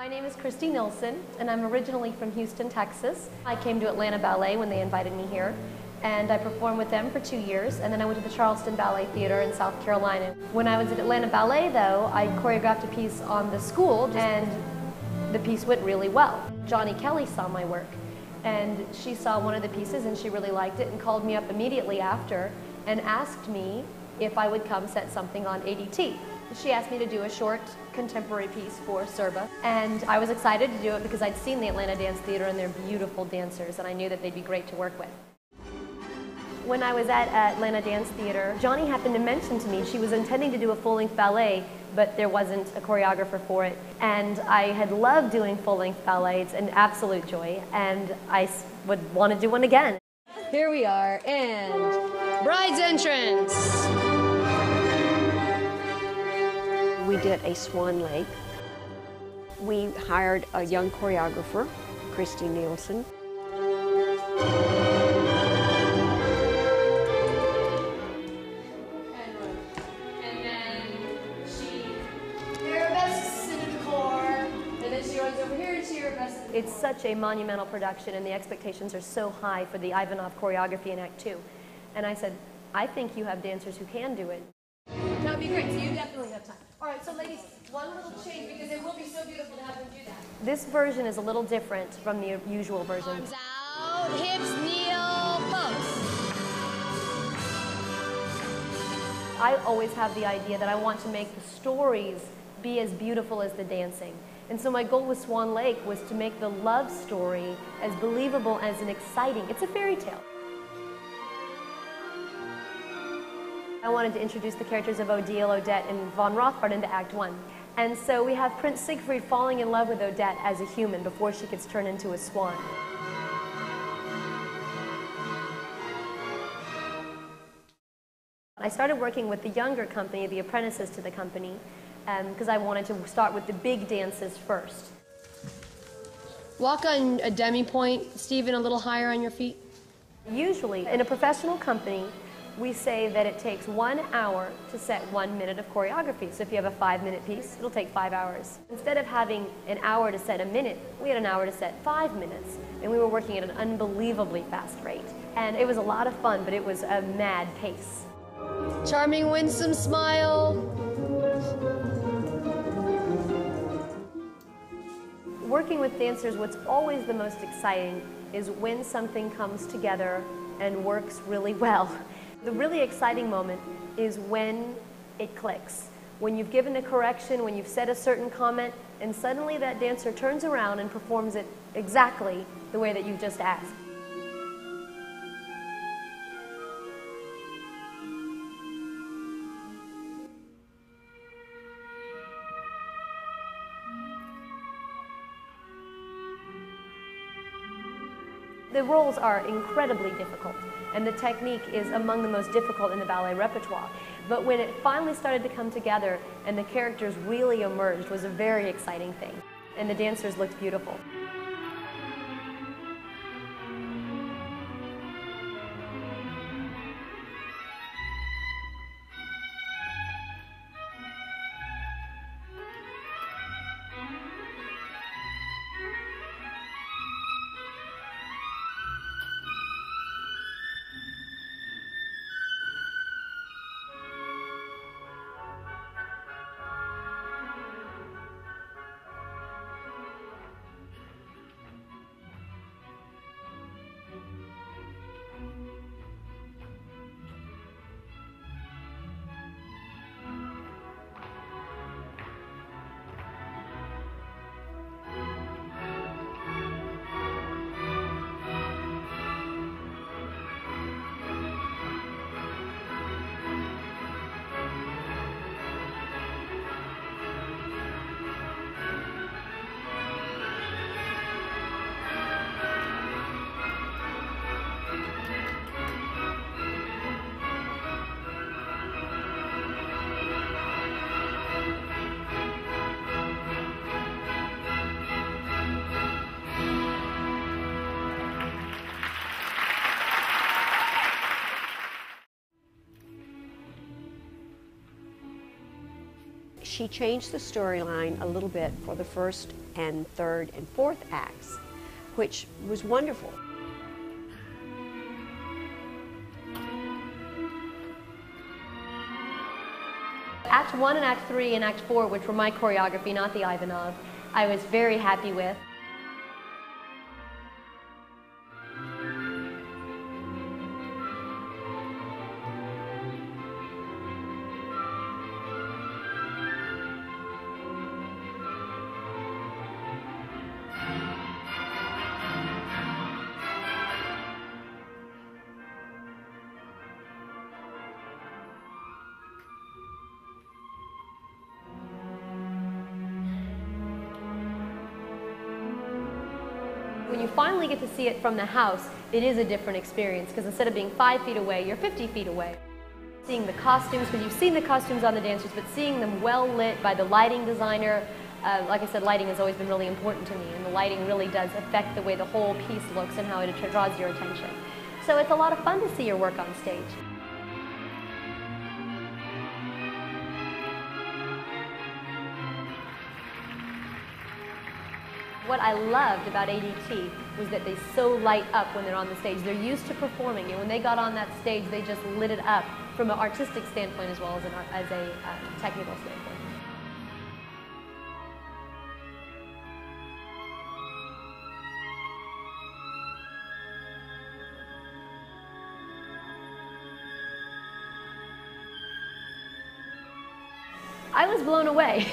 My name is Kristy Nilsson, and I'm originally from Houston, Texas. I came to Atlanta Ballet when they invited me here, and I performed with them for 2 years, and then I went to the Charleston Ballet Theater in South Carolina. When I was at Atlanta Ballet, though, I choreographed a piece on the school, and the piece went really well. Johnny Kelly saw my work, and she saw one of the pieces, and she really liked it, and called me up immediately after and asked me if I would come set something on ADT. She asked me to do a short contemporary piece for Serba, and I was excited to do it because I'd seen the Atlanta Dance Theater and they're beautiful dancers, and I knew that they'd be great to work with. When I was at Atlanta Dance Theater, Johnny happened to mention to me she was intending to do a full-length ballet, but there wasn't a choreographer for it. And I had loved doing full-length ballet. It's an absolute joy, and I would want to do one again. Here we are, and bride's entrance. We did a Swan Lake. We hired a young choreographer, Kristy Nilsson. And then she arabesques into the core, and then she runs over here and she arabesques. It's such a monumental production, and the expectations are so high for the Ivanov choreography in Act 2. And I said, I think you have dancers who can do it. That would be great, so you definitely have time. All right, so ladies, one little change, because it will be so beautiful to have them do that. This version is a little different from the usual version. Arms out, hips, kneel, pose. I always have the idea that I want to make the stories be as beautiful as the dancing. And so my goal with Swan Lake was to make the love story as believable as and exciting. It's a fairy tale. I wanted to introduce the characters of Odile, Odette, and von Rothbard into Act 1. And so we have Prince Siegfried falling in love with Odette as a human before she gets turned into a swan. I started working with the younger company, the apprentices to the company, because I wanted to start with the big dances first. Walk on a demi-point, Stephen, a little higher on your feet. Usually, in a professional company, we say that it takes 1 hour to set 1 minute of choreography. So if you have a 5-minute piece, it'll take 5 hours. Instead of having an hour to set a minute, we had an hour to set 5 minutes. And we were working at an unbelievably fast rate. And it was a lot of fun, but it was a mad pace. Charming, winsome smile. Working with dancers, what's always the most exciting is when something comes together and works really well. The really exciting moment is when it clicks. When you've given a correction, when you've said a certain comment, and suddenly that dancer turns around and performs it exactly the way that you've just asked. The roles are incredibly difficult, and the technique is among the most difficult in the ballet repertoire. But when it finally started to come together and the characters really emerged was a very exciting thing, and the dancers looked beautiful. she changed the storyline a little bit for the first and third and fourth acts, which was wonderful. Act 1 and Act 3 and Act 4, which were my choreography, not the Ivanov, I was very happy with. When you finally get to see it from the house, it is a different experience, because instead of being 5 feet away, you're 50 feet away. Seeing the costumes, because you've seen the costumes on the dancers, but seeing them well lit by the lighting designer. Like I said, lighting has always been really important to me, and the lighting really does affect the way the whole piece looks and how it draws your attention. So it's a lot of fun to see your work on stage. What I loved about ADT was that they so light up when they're on the stage. They're used to performing, and when they got on that stage, they just lit it up from an artistic standpoint as well as a technical standpoint. I was blown away.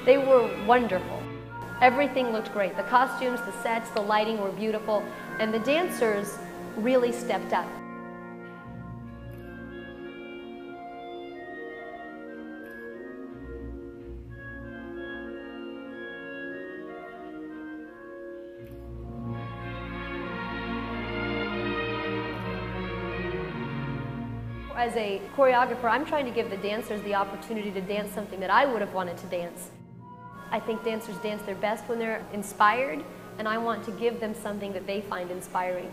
They were wonderful. Everything looked great. The costumes, the sets, the lighting were beautiful, and the dancers really stepped up. As a choreographer, I'm trying to give the dancers the opportunity to dance something that I would have wanted to dance. I think dancers dance their best when they're inspired, and I want to give them something that they find inspiring.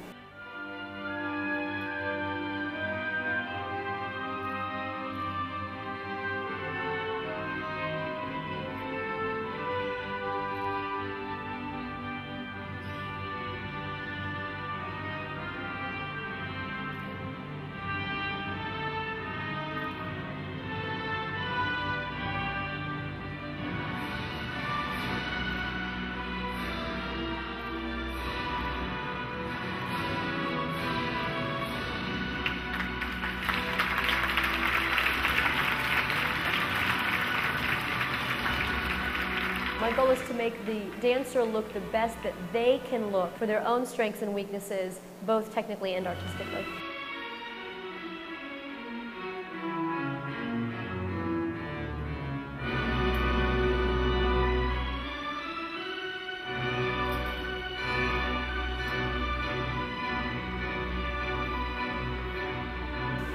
My goal is to make the dancer look the best that they can look for their own strengths and weaknesses, both technically and artistically.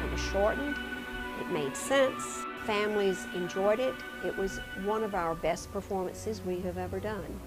It was shortened, it made sense. Families enjoyed it. It was one of our best performances we have ever done.